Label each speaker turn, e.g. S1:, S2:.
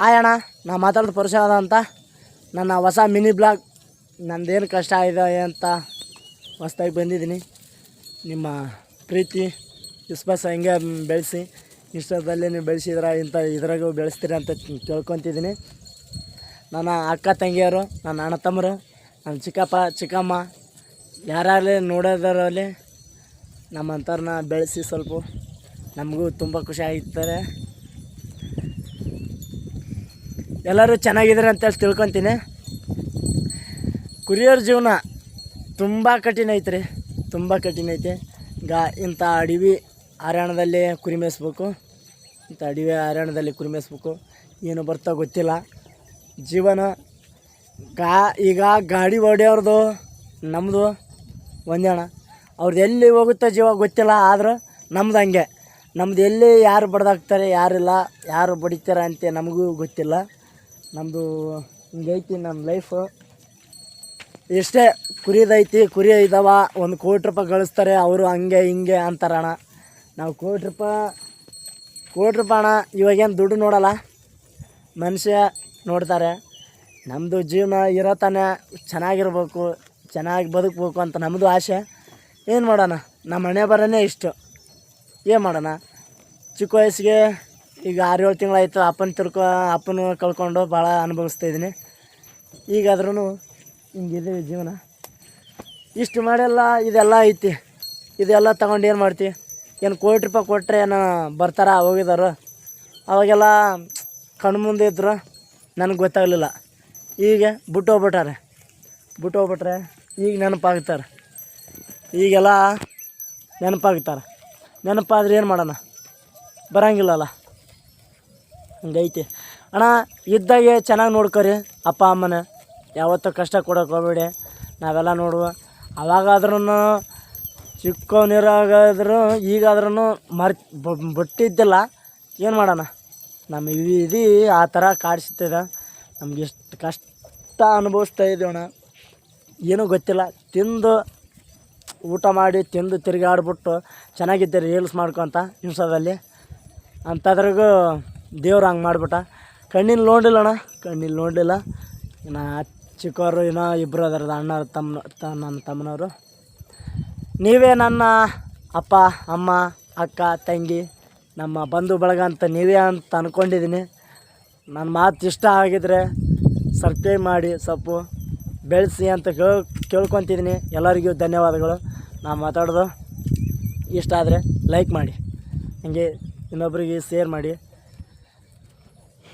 S1: ಅಣ್ಣ ನಾ ಮಾತಾಡೋದು ಪುರುಷಾದ ಅಂತ ನನ್ನ ಹೊಸ ಮಿನಿ ಬ್ಲಾಗ್ ನಂದೇನು ಕಷ್ಟ ಇದೆ ಅಂತ ಹೊಸ್ದಾಗಿ ಬಂದಿದ್ದೀನಿ. ನಿಮ್ಮ ಪ್ರೀತಿ ವಿಶ್ವಾಸ ಹಿಂಗೆ ಬೆಳೆಸಿ ಇಷ್ಟದಲ್ಲಿ ನೀವು ಬೆಳೆಸಿದ್ರೆ ಇದ್ರಾಗೂ ಬೆಳೆಸ್ತೀರ ಅಂತ ತಿಳ್ಕೊತಿದ್ದೀನಿ. ನನ್ನ ಅಕ್ಕ ತಂಗಿಯರು, ನನ್ನ ಅಣ್ಣ ತಮ್ಮರು, ನನ್ನ ಚಿಕ್ಕಪ್ಪ ಚಿಕ್ಕಮ್ಮ ಯಾರಾಗಲಿ ನೋಡೋದರಲ್ಲಿ ನಮ್ಮಂಥವ್ರನ್ನ ಬೆಳೆಸಿ ಸ್ವಲ್ಪ ನಮಗೂ ತುಂಬ ಖುಷಿ ಆಗಿರ್ತಾರೆ. ಎಲ್ಲರೂ ಚೆನ್ನಾಗಿದ್ದಾರೆ ಅಂತೇಳಿ ತಿಳ್ಕೊತೀನಿ. ಕುರಿಯೋರ ಜೀವನ ತುಂಬ ಕಠಿಣ ಐತ್ರಿ, ತುಂಬ ಕಠಿಣ ಐತೆ. ಇಂಥ ಅಡವಿ ಅರಣ್ಯದಲ್ಲಿ ಕುರಿ ಮೇಯಿಸ್ಬೇಕು, ಇಂಥ ಅಡವಿ ಅರಣ್ಯದಲ್ಲಿ ಕುರಿ ಮೇಯಿಸ್ಬೇಕು. ಏನು ಬರ್ತಾ ಗೊತ್ತಿಲ್ಲ ಜೀವನ. ಈಗ ಗಾಡಿ ಹೊಡೆಯೋರ್ದು ನಮ್ಮದು ಒಂದೇ ಅಣ್ಣ. ಅವ್ರದ್ದು ಎಲ್ಲಿ ಹೋಗುತ್ತೋ ಜೀವ ಗೊತ್ತಿಲ್ಲ, ಆದ್ರೆ ನಮ್ದು ಹಂಗೆ. ನಮ್ದು ಎಲ್ಲಿ ಯಾರು ಬಡ್ದಾಕ್ತಾರೆ ಯಾರಿಲ್ಲ, ಯಾರು ಬಡಿತಾರೆ ಅಂತ ನಮಗೂ ಗೊತ್ತಿಲ್ಲ. ನಮ್ಮದು ಹಿಂಗೈತಿ ನಮ್ಮ ಲೈಫು. ಎಷ್ಟೇ ಕುರಿದೈತಿ, ಕುರಿ ಇದ್ದಾವ, 1 ಕೋಟಿ ರೂಪಾಯಿ ಗಳಿಸ್ತಾರೆ ಅವರು, ಹಂಗೆ ಹಿಂಗೆ ಅಂತಾರಣ್ಣ. ನಾವು ಕೋಟಿ ರೂಪಾಯಿ ಅಣ್ಣ ಇವಾಗೇನು ದುಡ್ಡು ನೋಡಲ್ಲ, ಮನುಷ್ಯ ನೋಡ್ತಾರೆ. ನಮ್ಮದು ಜೀವನ ಇರೋ ತಾನೇ ಚೆನ್ನಾಗಿರ್ಬೇಕು, ಚೆನ್ನಾಗಿ ಬದುಕಬೇಕು ಅಂತ ನಮ್ಮದು ಆಸೆ. ಏನು ಮಾಡೋಣ, ನಮ್ಮ ಮನೆ ಬರೋನೇ ಇಷ್ಟು. ಏನು ಮಾಡೋಣ, ಚಿಕ್ಕ ವಯಸ್ಸಿಗೆ ಈಗ 6-7 ತಿಂಗಳಾಯಿತು ಅಪ್ಪನ ಕಳ್ಕೊಂಡು ಭಾಳ ಅನುಭವಿಸ್ತಾಯಿದ್ದೀನಿ. ಈಗಾದ್ರೂ ಹಿಂಗಿದೆ ಜೀವನ. ಇಷ್ಟು ಮಾಡೆಲ್ಲ ಇದೆಲ್ಲ ಐತಿ, ಇದೆಲ್ಲ ತಗೊಂಡು ಏನು ಮಾಡ್ತೀವಿ? ಏನು ಕೋಟಿ ರೂಪಾಯಿ ಕೊಟ್ಟರೆ ಏನು ಬರ್ತಾರ ಹೋಗಿದಾರು? ಅವಾಗೆಲ್ಲ ಕಣ್ಣು ಮುಂದೆ ಇದ್ರು, ನನಗೆ ಗೊತ್ತಾಗಲಿಲ್ಲ. ಈಗ ಬಿಟ್ಟು ಹೋಗ್ಬಿಟ್ರೆ ಈಗ ನೆನಪಾಗ್ತಾರೆ. ಈಗೆಲ್ಲ ನೆನಪಾದ್ರೆ ಏನು ಮಾಡೋಣ, ಬರೋಂಗಿಲ್ಲಲ್ಲ, ಹಂಗೈತಿ ಅಣ್ಣ. ಇದ್ದಾಗೆ ಚೆನ್ನಾಗಿ ನೋಡ್ಕೊರಿ ಅಪ್ಪ ಅಮ್ಮನ, ಯಾವತ್ತೂ ಕಷ್ಟ ಕೊಡೋಕೆ ಹೋಗ್ಬೇಡಿ. ನಾವೆಲ್ಲ ನೋಡುವ ಅವಾಗಾದ್ರೂ ಚಿಕ್ಕವನಿರಾಗಾದ್ರೂ ಈಗಾದ್ರೂ ಬಿಟ್ಟಿದ್ದಿಲ್ಲ. ಏನು ಮಾಡೋಣ, ನಮ್ಮ ಇದು ಆ ಥರ ಕಾಡಿಸ್ತಿದೆ. ನಮ್ಗೆ ಎಷ್ಟು ಕಷ್ಟ ಅನುಭವಿಸ್ತಾ ಇದ್ದೀವಣ್ಣ, ಏನೂ ಗೊತ್ತಿಲ್ಲ. ಊಟ ಮಾಡಿ ತಿಂದು ತಿರುಗಾಡ್ಬಿಟ್ಟು ಚೆನ್ನಾಗಿದ್ದೆ ರೀಲ್ಸ್ ಮಾಡ್ಕೊತ ಇನ್ಸ್ಟಾದಲ್ಲಿ. ಅಂಥದ್ರಾಗೂ ದೇವ್ರು ಹಂಗೆ ಮಾಡಿಬಿಟ್ಟ. ಕಣ್ಣಿನ ನೋಡಲಿಲ್ಲ. ಇನ್ನು ಚಿಕ್ಕವರು ಇನ್ನೂ 2 ಅದರದ ಅಣ್ಣ ನನ್ನ ತಮ್ಮನವರು. ನೀವೇ ನನ್ನ ಅಪ್ಪ ಅಮ್ಮ ಅಕ್ಕ ತಂಗಿ ನಮ್ಮ ಬಂಧು ಬಳಗ ಅಂತ ನೀವೇ ಅಂತ ಅಂದ್ಕೊಂಡಿದ್ದೀನಿ. ನನ್ನ ಮಾತು ಇಷ್ಟ ಆಗಿದ್ರೆ ಸಬ್ಸ್ಕ್ರೈಬ್ ಮಾಡಿ, ಸ್ವಲ್ಪ ಬೆಳೆಸಿ ಅಂತ ಕೇಳ್ಕೊತಿದ್ದೀನಿ. ಎಲ್ಲರಿಗೂ ಧನ್ಯವಾದಗಳು. ನಾನು ಮಾತಾಡೋದು ಇಷ್ಟ ಆದರೆ ಲೈಕ್ ಮಾಡಿ, ಹಾಗೆ ಇನ್ನೊಬ್ಬರಿಗೆ ಶೇರ್ ಮಾಡಿ.